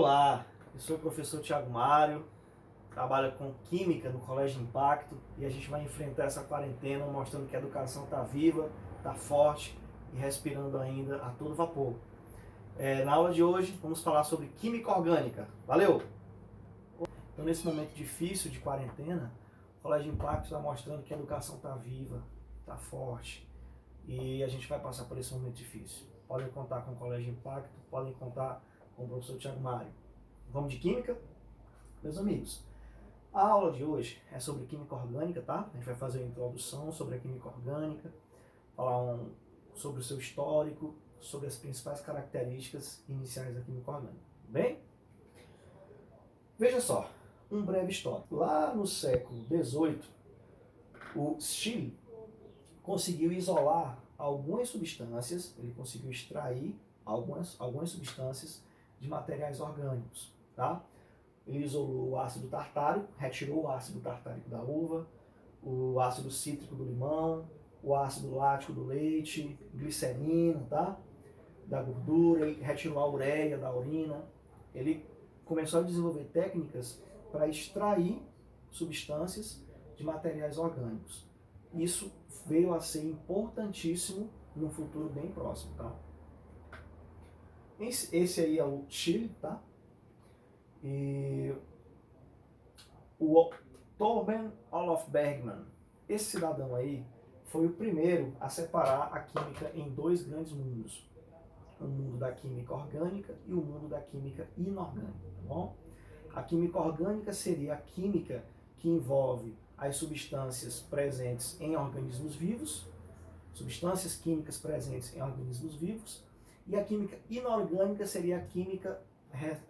Olá, eu sou o professor Thiago Mário, trabalho com Química no Colégio Impacto e a gente vai enfrentar essa quarentena mostrando que a educação está viva, está forte e respirando ainda a todo vapor. Na aula de hoje vamos falar sobre Química Orgânica. Valeu! Então, nesse momento difícil de quarentena, o Colégio Impacto está mostrando que a educação está viva, está forte e a gente vai passar por esse momento difícil. Podem contar com o Colégio Impacto, podem contar com o professor Thiago Mário. Vamos de Química? Meus amigos, a aula de hoje é sobre Química Orgânica, tá? A gente vai fazer uma introdução sobre a Química Orgânica, falar sobre o seu histórico, sobre as principais características iniciais da Química Orgânica. Bem? Veja só, um breve histórico. Lá no século XVIII, o Scheele conseguiu isolar algumas substâncias, ele conseguiu extrair algumas substâncias de materiais orgânicos, tá? Ele isolou o ácido tartárico, retirou o ácido tartárico da uva, o ácido cítrico do limão, o ácido lático do leite, glicerina, tá? Da gordura, ele retirou a ureia da urina. Ele começou a desenvolver técnicas para extrair substâncias de materiais orgânicos. Isso veio a ser importantíssimo no futuro bem próximo, tá? Esse aí é o Scheele, tá? E o Torben Olof Bergman, esse cidadão aí, foi o primeiro a separar a química em dois grandes mundos. O mundo da química orgânica e o mundo da química inorgânica, tá bom? A química orgânica seria a química que envolve as substâncias presentes em organismos vivos, substâncias químicas presentes em organismos vivos, e a química inorgânica seria a química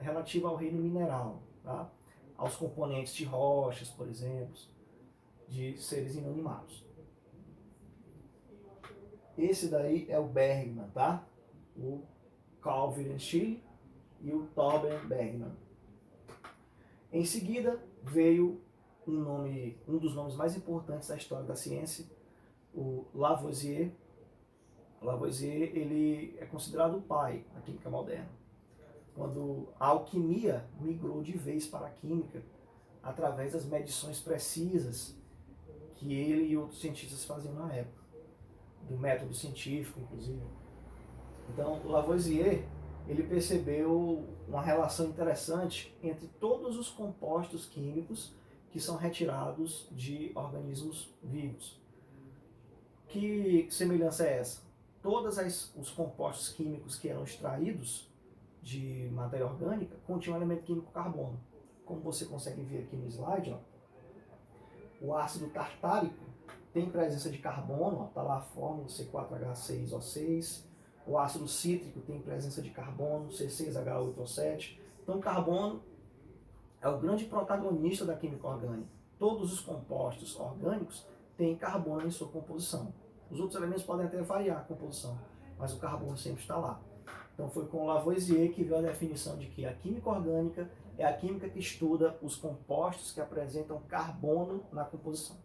relativa ao reino mineral, tá? Aos componentes de rochas, por exemplo, de seres inanimados. Esse daí é o Bergman, tá? O Carl Wilhelm Scheele e o Torben Bergman. Em seguida veio um dos nomes mais importantes da história da ciência, o Lavoisier. Lavoisier, ele é considerado o pai da química moderna, quando a alquimia migrou de vez para a química através das medições precisas que ele e outros cientistas faziam na época, do método científico, inclusive. Então, Lavoisier, ele percebeu uma relação interessante entre todos os compostos químicos que são retirados de organismos vivos. Que semelhança é essa? Todos os compostos químicos que eram extraídos de matéria orgânica continham o elemento químico carbono. Como você consegue ver aqui no slide, ó, o ácido tartárico tem presença de carbono, está lá a fórmula C4H6O6. O ácido cítrico tem presença de carbono, C6H8O7. Então, o carbono é o grande protagonista da química orgânica. Todos os compostos orgânicos têm carbono em sua composição. Os outros elementos podem até variar a composição, mas o carbono sempre está lá. Então foi com Lavoisier que veio a definição de que a química orgânica é a química que estuda os compostos que apresentam carbono na composição.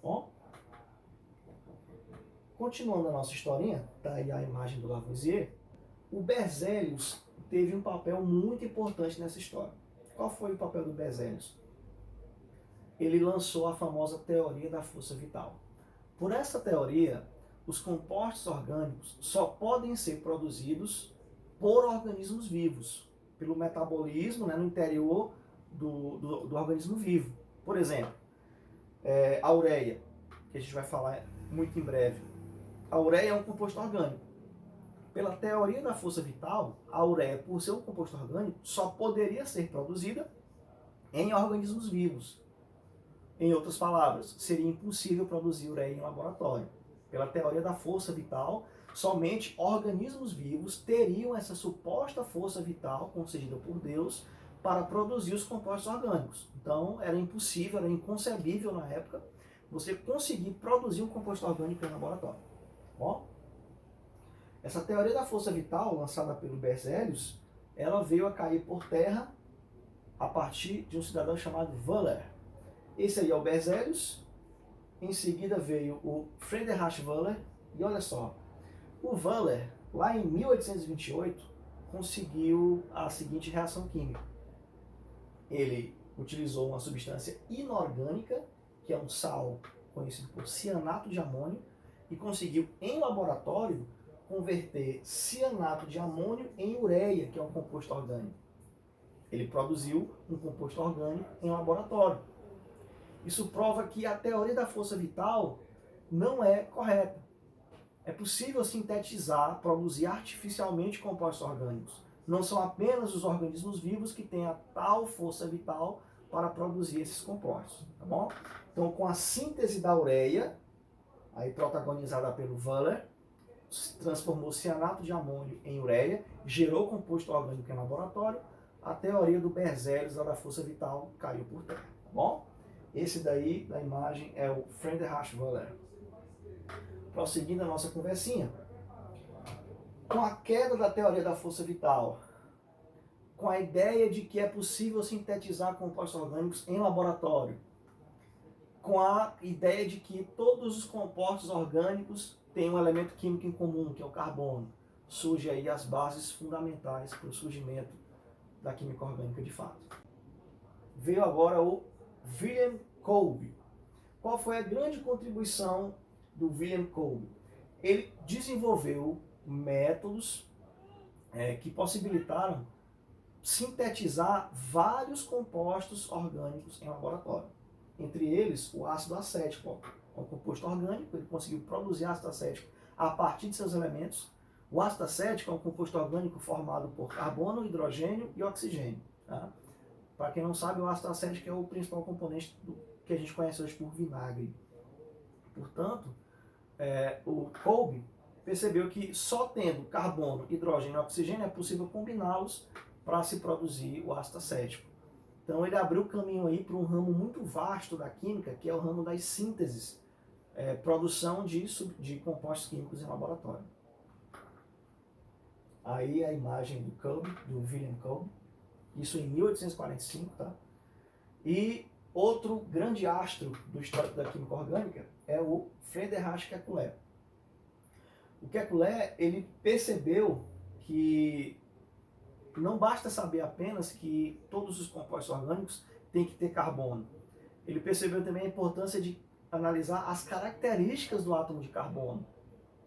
Bom? Continuando a nossa historinha, tá aí a imagem do Lavoisier, o Berzelius teve um papel muito importante nessa história. Qual foi o papel do Berzelius? Ele lançou a famosa teoria da força vital. Por essa teoria, os compostos orgânicos só podem ser produzidos por organismos vivos, pelo metabolismo, né, no interior do organismo vivo. Por exemplo, a ureia, que a gente vai falar muito em breve. A ureia é um composto orgânico. Pela teoria da força vital, a ureia, por ser um composto orgânico, só poderia ser produzida em organismos vivos. Em outras palavras, seria impossível produzir ureia em laboratório. Pela teoria da força vital, somente organismos vivos teriam essa suposta força vital concedida por Deus para produzir os compostos orgânicos. Então, era impossível, era inconcebível na época você conseguir produzir um composto orgânico em laboratório. Bom, essa teoria da força vital, lançada pelo Berzelius, ela veio a cair por terra a partir de um cidadão chamado Wöhler. Esse aí é o Berzelius. Em seguida veio o Friedrich Wöhler. E olha só, o Wöhler, lá em 1828, conseguiu a seguinte reação química. ele utilizou uma substância inorgânica, que é um sal conhecido por cianato de amônio, e conseguiu, em laboratório, converter cianato de amônio em ureia, que é um composto orgânico. Ele produziu um composto orgânico em laboratório. Isso prova que a teoria da força vital não é correta. É possível sintetizar, produzir artificialmente compostos orgânicos. Não são apenas os organismos vivos que têm a tal força vital para produzir esses compostos, tá bom? Então, com a síntese da ureia, aí protagonizada pelo Wöhler, transformou cianato de amônio em ureia, gerou composto orgânico em laboratório, a teoria do Berzelius, da força vital, caiu por terra, tá bom? Esse daí, da imagem, é o Friedrich Wöhler. Prosseguindo a nossa conversinha. Com a queda da teoria da força vital, com a ideia de que é possível sintetizar compostos orgânicos em laboratório, com a ideia de que todos os compostos orgânicos têm um elemento químico em comum, que é o carbono, surge aí as bases fundamentais para o surgimento da química orgânica de fato. Veio agora o William Kolbe. Qual foi a grande contribuição do William Kolbe? Ele desenvolveu métodos que possibilitaram sintetizar vários compostos orgânicos em laboratório. Entre eles, o ácido acético, é um composto orgânico, ele conseguiu produzir ácido acético a partir de seus elementos. O ácido acético é um composto orgânico formado por carbono, hidrogênio e oxigênio. Tá? Para quem não sabe, o ácido acético é o principal componente que a gente conhece hoje por vinagre. Portanto, o Kolbe percebeu que só tendo carbono, hidrogênio e oxigênio é possível combiná-los para se produzir o ácido acético. Então ele abriu o caminho aí para um ramo muito vasto da química, que é o ramo das sínteses, produção de compostos químicos em laboratório. Aí a imagem do Kolbe, do William Kolbe, isso em 1845, tá? E outro grande astro do histórico da química orgânica é o Friedrich Kekulé. O Kekulé, ele percebeu que não basta saber apenas que todos os compostos orgânicos têm que ter carbono. Ele percebeu também a importância de analisar as características do átomo de carbono.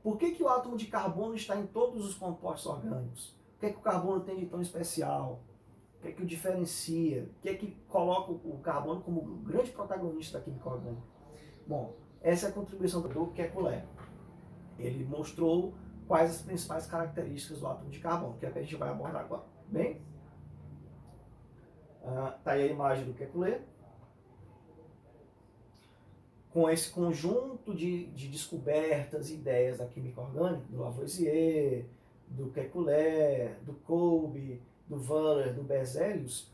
Por que o átomo de carbono está em todos os compostos orgânicos? O que o carbono tem de tão especial? O que o diferencia? O que coloca o carbono como o grande protagonista da química orgânica? Bom, essa é a contribuição do Kekulé. Ele mostrou quais as principais características do átomo de carbono, que é o que a gente vai abordar agora. Bem? Tá aí a imagem do Kekulé. Com esse conjunto de descobertas e ideias da química orgânica, do Lavoisier, do Kekulé, do Kolbe, do Wöhler, do Berzelius,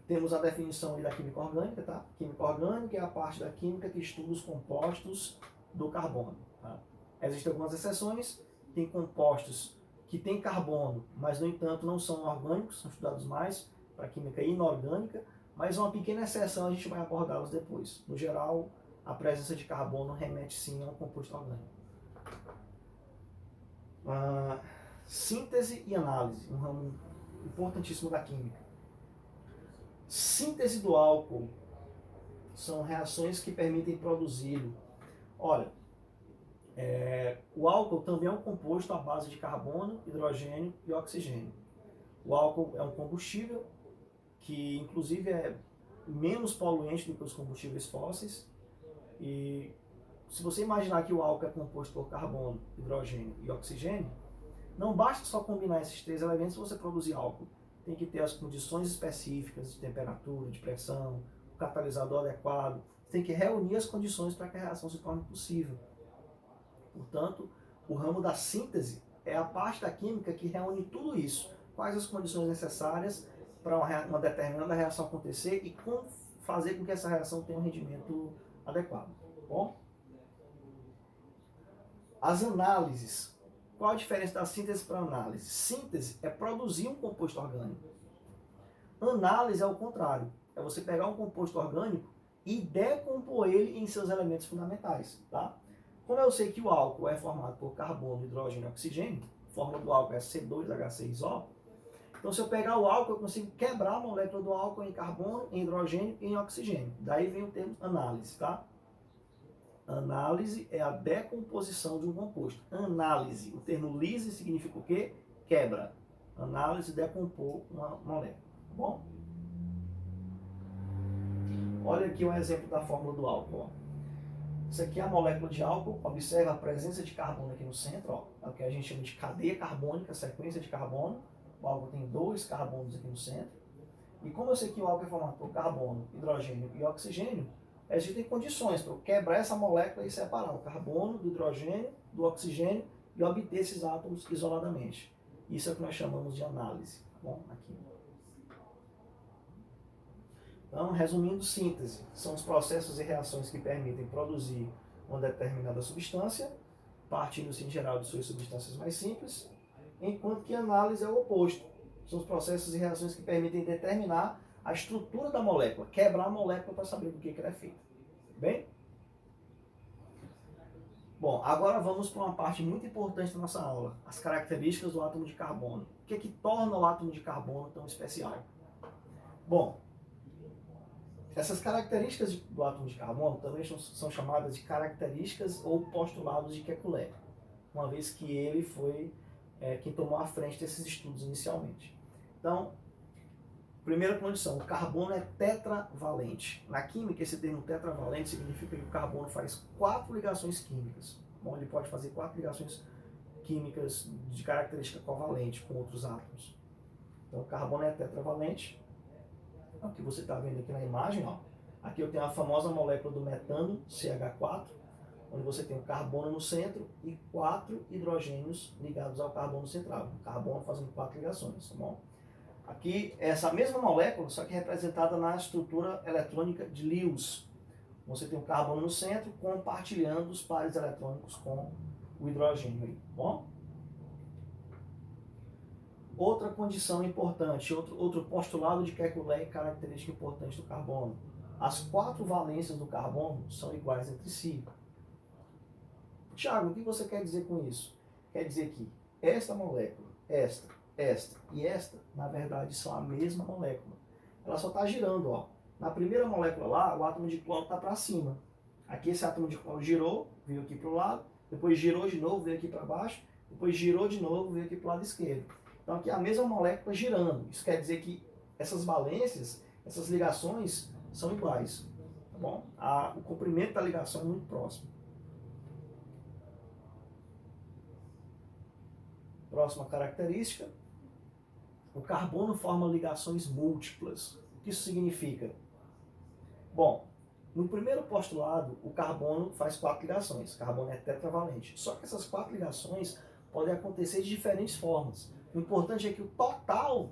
temos a definição aí da química orgânica, tá? Química orgânica é a parte da química que estuda os compostos do carbono. Tá? Existem algumas exceções, tem compostos que têm carbono, mas no entanto não são orgânicos, são estudados mais para química inorgânica, mas uma pequena exceção a gente vai abordá-los depois. No geral, a presença de carbono remete sim a um composto orgânico. Síntese e análise, um ramo importantíssimo da química. Síntese do álcool são reações que permitem produzi-lo. Olha, o álcool também é um composto à base de carbono, hidrogênio e oxigênio. O álcool é um combustível que inclusive é menos poluente do que os combustíveis fósseis. E se você imaginar que o álcool é composto por carbono, hidrogênio e oxigênio, não basta só combinar esses três elementos para você produzir álcool. Tem que ter as condições específicas de temperatura, de pressão, o catalisador adequado. Tem que reunir as condições para que a reação se torne possível. Portanto, o ramo da síntese é a parte da química que reúne tudo isso. Quais as condições necessárias para uma determinada reação acontecer e fazer com que essa reação tenha um rendimento adequado. Bom? As análises. Qual a diferença da síntese para a análise? Síntese é produzir um composto orgânico. Análise é o contrário. É você pegar um composto orgânico e decompor ele em seus elementos fundamentais. Tá? Como eu sei que o álcool é formado por carbono, hidrogênio e oxigênio, a fórmula do álcool é C2H6O, Então, se eu pegar o álcool, eu consigo quebrar a molécula do álcool em carbono, em hidrogênio e em oxigênio. Daí vem o termo análise, tá? Análise é a decomposição de um composto. Análise. O termo lise significa o quê? Quebra. Análise, decompor uma molécula. Tá bom? Olha aqui um exemplo da fórmula do álcool. Ó. Isso aqui é a molécula de álcool. Observa a presença de carbono aqui no centro. Ó. É o que a gente chama de cadeia carbônica, sequência de carbono. O álcool tem 2 carbonos aqui no centro. E como eu sei que o álcool é formado por carbono, hidrogênio e oxigênio, a gente tem condições para quebrar essa molécula e separar o carbono do hidrogênio, do oxigênio e obter esses átomos isoladamente. Isso é o que nós chamamos de análise. Tá bom? Aqui. Então, resumindo, síntese são os processos e reações que permitem produzir uma determinada substância, partindo-se em geral de suas substâncias mais simples, enquanto que análise é o oposto. São os processos e reações que permitem determinar a estrutura da molécula, quebrar a molécula para saber do que ela é feita. Bem? Bom, agora vamos para uma parte muito importante da nossa aula, as características do átomo de carbono. O que é que torna o átomo de carbono tão especial? Bom, essas características do átomo de carbono também são chamadas de características ou postulados de Kekulé, uma vez que ele foi quem tomou a frente desses estudos inicialmente. Então, primeira condição, o carbono é tetravalente. Na química, esse termo tetravalente significa que o carbono faz 4 ligações químicas. Bom, ele pode fazer 4 ligações químicas de característica covalente com outros átomos. Então, o carbono é tetravalente. É o que você está vendo aqui na imagem. Ó. Aqui eu tenho a famosa molécula do metano, CH4, onde você tem o carbono no centro e 4 hidrogênios ligados ao carbono central. O carbono fazendo 4 ligações, tá bom? Aqui, essa mesma molécula, só que representada na estrutura eletrônica de Lewis. Você tem o carbono no centro, compartilhando os pares eletrônicos com o hidrogênio aí, tá bom? Outra condição importante, outro postulado de Kekulé e característica importante do carbono. As 4 valências do carbono são iguais entre si. Tiago, o que você quer dizer com isso? Quer dizer que esta molécula, esta e esta, na verdade, são a mesma molécula. Ela só está girando, ó. Na primeira molécula lá, o átomo de cloro está para cima. Aqui esse átomo de cloro girou, veio aqui para o lado, depois girou de novo, veio aqui para baixo, depois girou de novo, veio aqui para o lado esquerdo. Então aqui é a mesma molécula girando. Isso quer dizer que essas valências, essas ligações são iguais. Tá bom? O comprimento da ligação é muito próximo. Próxima característica. O carbono forma ligações múltiplas. O que isso significa? Bom, no primeiro postulado, o carbono faz 4 ligações. O carbono é tetravalente. Só que essas 4 ligações podem acontecer de diferentes formas. O importante é que o total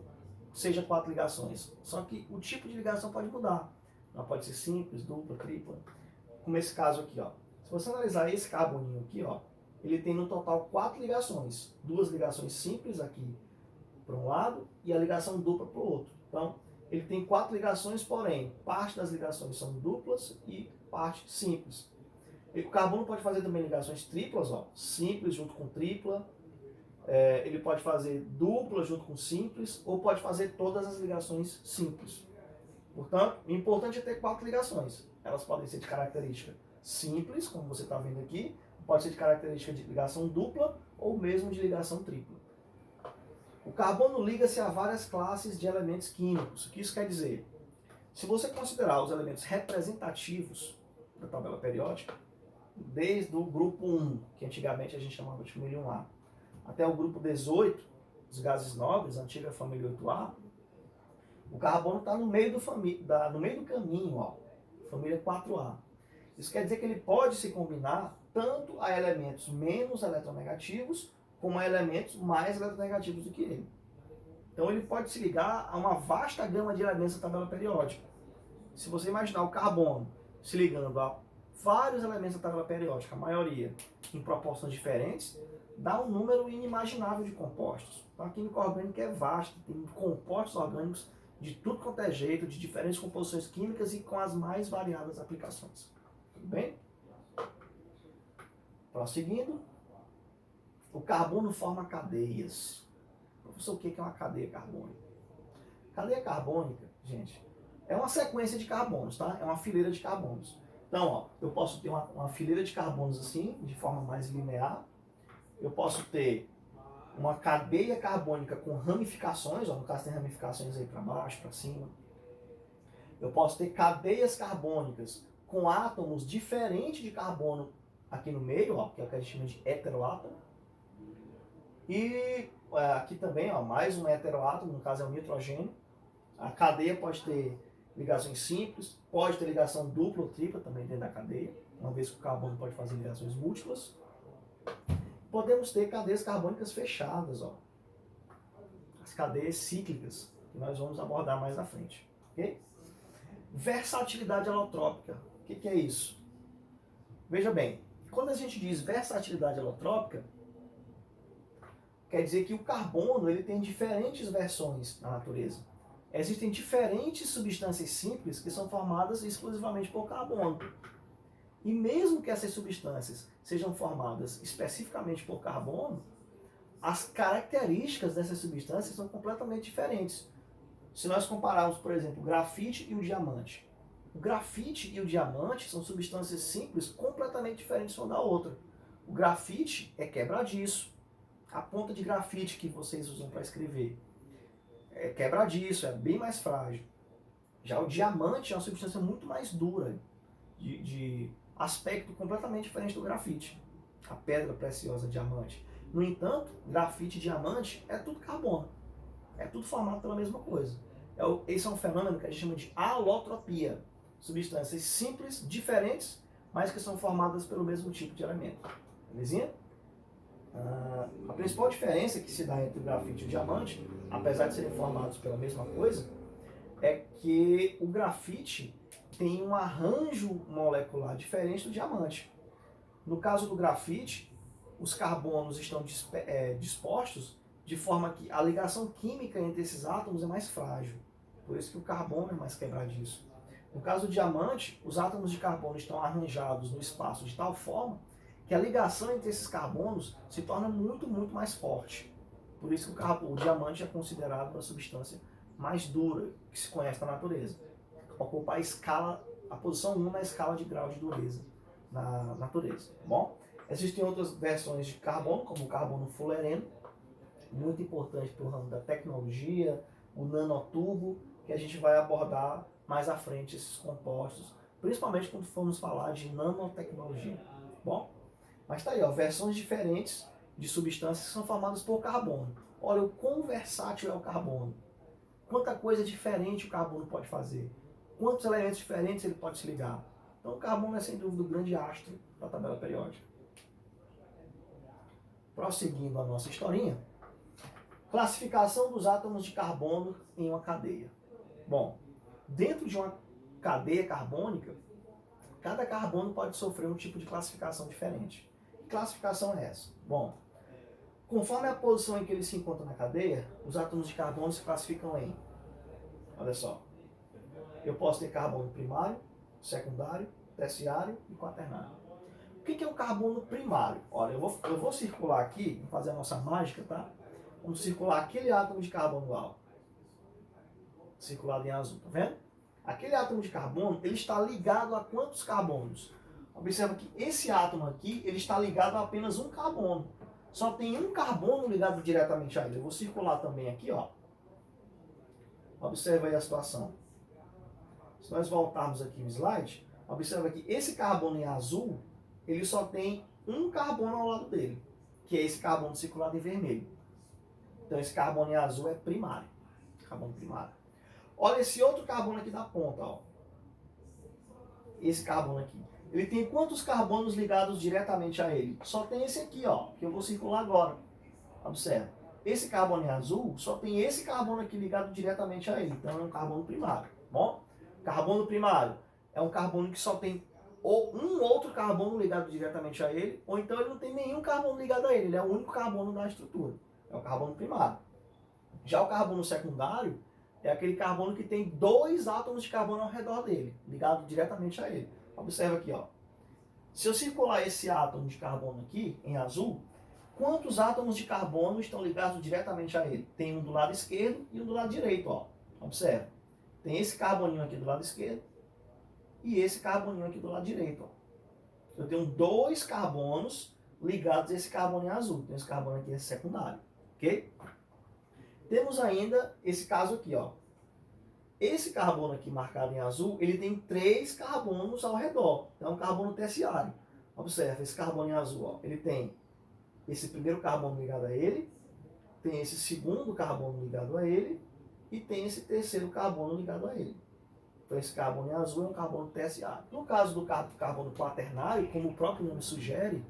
seja 4 ligações. Só que o tipo de ligação pode mudar. Ela pode ser simples, dupla, tripla. Como esse caso aqui, ó. Se você analisar esse carboninho aqui, ó, ele tem no total 4 ligações. 2 ligações simples aqui para um lado e a ligação dupla para o outro. Então, ele tem 4 ligações, porém, parte das ligações são duplas e parte simples. E o carbono pode fazer também ligações triplas, ó, simples junto com tripla. Ele pode fazer dupla junto com simples, ou pode fazer todas as ligações simples. Portanto, o importante é ter 4 ligações. Elas podem ser de característica simples, como você está vendo aqui, pode ser de característica de ligação dupla, ou mesmo de ligação tripla. O carbono liga-se a várias classes de elementos químicos. O que isso quer dizer? Se você considerar os elementos representativos da tabela periódica, desde o grupo 1, que antigamente a gente chamava de família 1A, até o grupo 18, os gases nobres, a antiga família 8A, o carbono está no meio do caminho, ó, família 4A. Isso quer dizer que ele pode se combinar tanto a elementos menos eletronegativos, como a elementos mais eletronegativos do que ele. Então ele pode se ligar a uma vasta gama de elementos da tabela periódica. Se você imaginar o carbono se ligando a vários elementos da tabela periódica, a maioria em proporções diferentes, dá um número inimaginável de compostos. Então a química orgânica é vasta, tem compostos orgânicos de tudo quanto é jeito, de diferentes composições químicas e com as mais variadas aplicações. Tudo bem? Prosseguindo. O carbono forma cadeias. professor, o que é uma cadeia carbônica? Cadeia carbônica, gente, é uma sequência de carbonos, tá? É uma fileira de carbonos. Então, ó, eu posso ter uma fileira de carbonos assim, de forma mais linear. Eu posso ter uma cadeia carbônica com ramificações, ó, no caso tem ramificações aí para baixo, para cima. Eu posso ter cadeias carbônicas com átomos diferentes de carbono aqui no meio, ó, que é o que a gente chama de heteroátomo. E aqui também, ó, mais um heteroátomo, no caso é o nitrogênio. A cadeia pode ter ligações simples, pode ter ligação dupla ou tripla também dentro da cadeia, uma vez que o carbono pode fazer ligações múltiplas. Podemos ter cadeias carbônicas fechadas, ó, as cadeias cíclicas, que nós vamos abordar mais à frente. Okay? Versatilidade alotrópica. O que é isso? Veja bem, quando a gente diz versatilidade alotrópica, quer dizer que o carbono ele tem diferentes versões na natureza. Existem diferentes substâncias simples que são formadas exclusivamente por carbono. E mesmo que essas substâncias sejam formadas especificamente por carbono, as características dessas substâncias são completamente diferentes. Se nós compararmos, por exemplo, o grafite e o diamante. O grafite e o diamante são substâncias simples completamente diferentes uma da outra. O grafite é quebradiço. A ponta de grafite que vocês usam para escrever é quebradiço, é bem mais frágil. Já o diamante é uma substância muito mais dura, de aspecto completamente diferente do grafite. A pedra preciosa diamante. No entanto, grafite e diamante é tudo carbono. É tudo formado pela mesma coisa. Esse é um fenômeno que a gente chama de alotropia. Substâncias simples, diferentes, mas que são formadas pelo mesmo tipo de elemento. Belezinha? A principal diferença que se dá entre o grafite e o diamante, apesar de serem formados pela mesma coisa, é que o grafite tem um arranjo molecular diferente do diamante. No caso do grafite, os carbonos estão dispostos de forma que a ligação química entre esses átomos é mais frágil. Por isso que o carbono é mais quebradiço. No caso do diamante, os átomos de carbono estão arranjados no espaço de tal forma que a ligação entre esses carbonos se torna muito, muito mais forte. Por isso que o diamante é considerado uma substância mais dura que se conhece na natureza. Ocupa a posição 1 na escala de grau de dureza na natureza. Bom, existem outras versões de carbono, como o carbono fullereno, muito importante para o ramo da tecnologia, o nanotubo, que a gente vai abordar mais à frente esses compostos, principalmente quando formos falar de nanotecnologia. Bom, mas tá aí, ó, versões diferentes de substâncias que são formadas por carbono. Olha o quão versátil é o carbono. Quanta coisa diferente o carbono pode fazer. Quantos elementos diferentes ele pode se ligar. Então o carbono é sem dúvida o grande astro da tabela periódica. Prosseguindo a nossa historinha, classificação dos átomos de carbono em uma cadeia. Bom, dentro de uma cadeia carbônica, cada carbono pode sofrer um tipo de classificação diferente. Que classificação é essa? Bom, conforme a posição em que ele se encontra na cadeia, os átomos de carbono se classificam em, olha só, eu posso ter carbono primário, secundário, terciário e quaternário. O que é o carbono primário? Olha, eu vou circular aqui, vou fazer a nossa mágica, tá? Vamos circular aquele átomo de carbono lá, ó, circulado em azul, tá vendo? Aquele átomo de carbono, ele está ligado a quantos carbonos? Observa que esse átomo aqui, ele está ligado a apenas um carbono. Só tem um carbono ligado diretamente a ele. Eu vou circular também aqui, ó. Observa aí a situação. Se nós voltarmos aqui no slide, observa que esse carbono em azul, ele só tem um carbono ao lado dele, que é esse carbono circulado em vermelho. Então esse carbono em azul é primário. Carbono primário. Olha esse outro carbono aqui da ponta, ó. Esse carbono aqui. Ele tem quantos carbonos ligados diretamente a ele? Só tem esse aqui, ó, que eu vou circular agora. Observa. Esse carbono em azul só tem esse carbono aqui ligado diretamente a ele. Então é um carbono primário. Bom, carbono primário é um carbono que só tem ou um outro carbono ligado diretamente a ele, ou então ele não tem nenhum carbono ligado a ele. Ele é o único carbono da estrutura. É o carbono primário. Já o carbono secundário é aquele carbono que tem dois átomos de carbono ao redor dele, ligado diretamente a ele. Observa aqui, ó. Se eu circular esse átomo de carbono aqui, em azul, Quantos átomos de carbono estão ligados diretamente a ele? Tem um do lado esquerdo e um do lado direito, ó. Observe. Tem esse carboninho aqui do lado esquerdo e esse carboninho aqui do lado direito, ó. Eu tenho 2 carbonos ligados a esse carboninho azul. Então esse carbono aqui é secundário, ok? Temos ainda esse caso aqui, ó. Esse carbono aqui marcado em azul, ele tem 3 carbonos ao redor. Então é um carbono terciário. Observe, esse carbono em azul, ó, ele tem esse primeiro carbono ligado a ele, tem esse segundo carbono ligado a ele e tem esse terceiro carbono ligado a ele. Então esse carbono em azul é um carbono terciário. No caso do carbono quaternário, como o próprio nome sugere,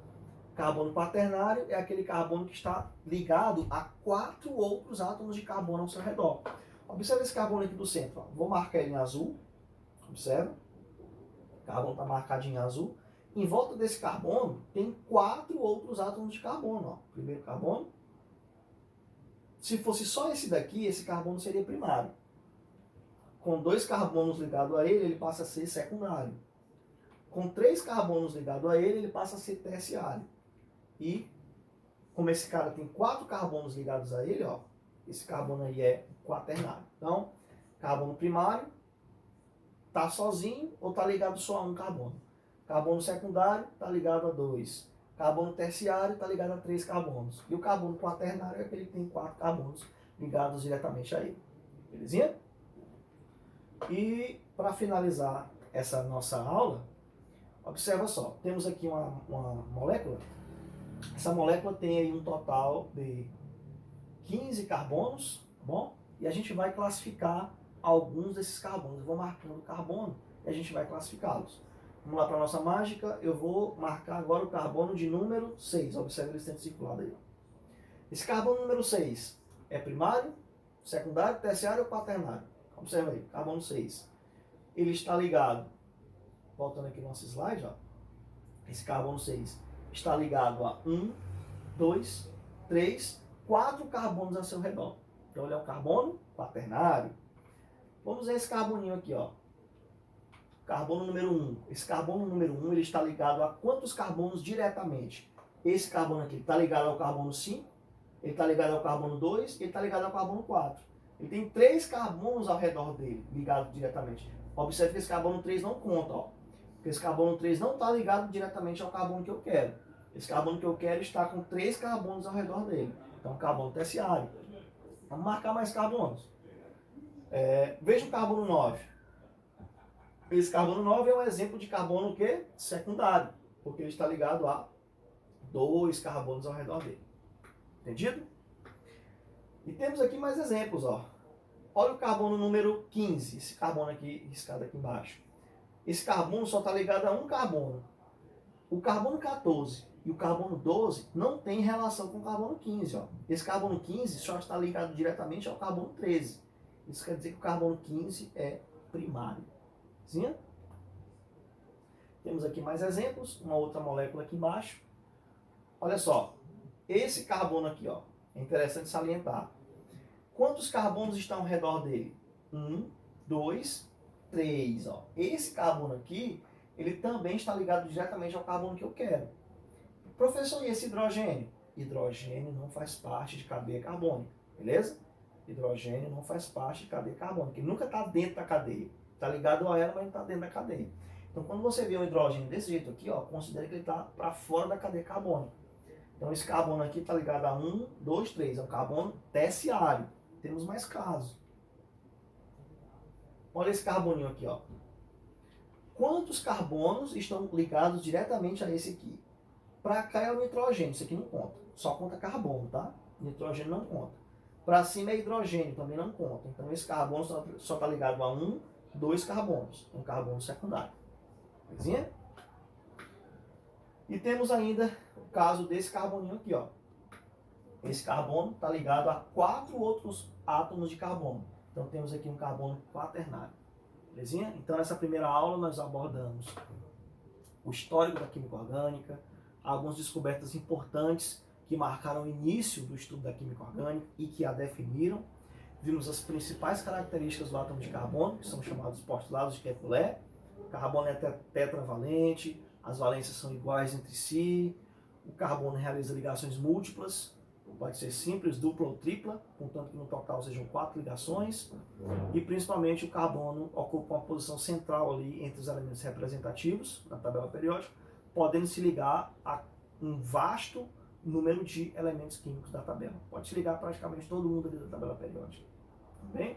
carbono quaternário é aquele carbono que está ligado a 4 outros átomos de carbono ao seu redor. Observe esse carbono aqui do centro. Ó. Vou marcar ele em azul. Observe. O carbono está marcadinho em azul. Em volta desse carbono tem 4 outros átomos de carbono. Ó. Primeiro carbono. Se fosse só esse daqui, esse carbono seria primário. Com 2 carbonos ligados a ele, ele passa a ser secundário. Com 3 carbonos ligados a ele, ele passa a ser terciário. E, como esse cara tem 4 carbonos ligados a ele, ó, esse carbono aí é quaternário. Então, carbono primário está sozinho ou está ligado só a um carbono. Carbono secundário está ligado a 2. Carbono terciário está ligado a 3 carbonos. E o carbono quaternário é aquele que tem 4 carbonos ligados diretamente a ele. Belezinha? E, para finalizar essa nossa aula, observa só. Temos aqui uma molécula. Essa molécula tem aí um total de 15 carbonos, tá bom? E a gente vai classificar alguns desses carbonos. Eu vou marcando o carbono e a gente vai classificá-los. Vamos lá para a nossa mágica. Eu vou marcar agora o carbono de número 6. Observe ele sendo circulado aí. Esse carbono número 6 é primário, secundário, terciário ou quaternário? Observe aí, carbono 6. Ele está ligado, voltando aqui no nosso slide, ó. Esse carbono 6 está ligado a 1, 2, 3, 4 carbonos a seu redor. Então ele é um carbono quaternário. Vamos ver esse carboninho aqui, ó. Carbono número 1. Esse carbono número 1 ele está ligado a quantos carbonos diretamente? Esse carbono aqui está ligado ao carbono 5, ele está ligado ao carbono 2, ele está ligado ao carbono 4. Ele tem 3 carbonos ao redor dele, ligados diretamente. Observe que esse carbono 3 não conta, ó. Porque esse carbono 3 não está ligado diretamente ao carbono que eu quero. Esse carbono que eu quero está com 3 carbonos ao redor dele. Então, carbono terciário. Vamos marcar mais carbonos. Veja o carbono 9. Esse carbono 9 é um exemplo de carbono que? Secundário. Porque ele está ligado a 2 carbonos ao redor dele. Entendido? E temos aqui mais exemplos, ó. Olha o carbono número 15. Esse carbono aqui, riscado aqui embaixo. Esse carbono só está ligado a um carbono. O carbono 14 e o carbono 12 não tem relação com o carbono 15. Ó. Esse carbono 15 só está ligado diretamente ao carbono 13. Isso quer dizer que o carbono 15 é primário. Sim? Temos aqui mais exemplos. Uma outra molécula aqui embaixo. Olha só. Esse carbono aqui, ó, é interessante salientar. Quantos carbonos estão ao redor dele? 1, 2, 3. Ó. Esse carbono aqui, ele também está ligado diretamente ao carbono que eu quero. Professor, e esse hidrogênio? Hidrogênio não faz parte de cadeia carbônica, beleza? Hidrogênio não faz parte de cadeia carbônica. Ele nunca está dentro da cadeia. Está ligado a ela, mas não está dentro da cadeia. Então, quando você vê um hidrogênio desse jeito aqui, ó, considere que ele está para fora da cadeia carbônica. Então, esse carbono aqui está ligado a 1, 2, 3. É um carbono terciário. Temos mais casos. Olha esse carboninho aqui, ó. Quantos carbonos estão ligados diretamente a esse aqui? Para cá é o nitrogênio, isso aqui não conta. Só conta carbono, tá? Nitrogênio não conta. Para cima é hidrogênio, também não conta. Então esse carbono só está ligado a 1, 2 carbonos. Um carbono secundário. Belezinha? E temos ainda o caso desse carboninho aqui, ó. Esse carbono está ligado a 4 outros átomos de carbono. Então temos aqui um carbono quaternário. Belezinha? Então nessa primeira aula nós abordamos o histórico da química orgânica, algumas descobertas importantes que marcaram o início do estudo da química orgânica e que a definiram. Vimos as principais características do átomo de carbono, que são chamados postulados de Kekulé. O carbono é tetravalente, as valências são iguais entre si, O carbono realiza ligações múltiplas, pode ser simples, dupla ou tripla, contanto que no total sejam 4 ligações. E principalmente o carbono ocupa uma posição central ali entre os elementos representativos na tabela periódica, podendo se ligar a um vasto número de elementos químicos da tabela. Pode se ligar praticamente todo mundo ali da tabela periódica. Bem?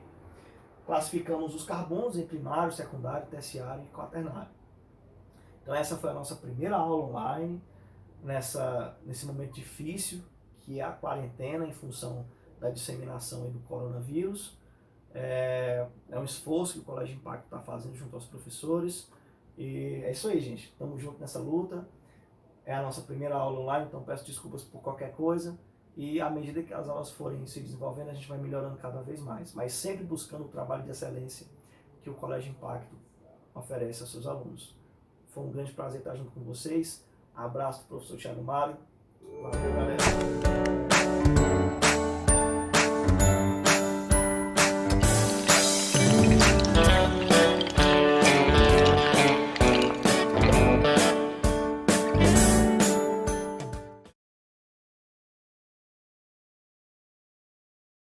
Classificamos os carbonos em primário, secundário, terciário e quaternário. Então essa foi a nossa primeira aula online, nesse momento difícil, que é a quarentena em função da disseminação aí do coronavírus. É um esforço que o Colégio Impacto está fazendo junto aos professores. E é isso aí, gente. Estamos juntos nessa luta. É a nossa primeira aula online, então peço desculpas por qualquer coisa. E à medida que as aulas forem se desenvolvendo, a gente vai melhorando cada vez mais. Mas sempre buscando o trabalho de excelência que o Colégio Impacto oferece aos seus alunos. Foi um grande prazer estar junto com vocês. Abraço do professor Thiago Mário. Valeu, galera.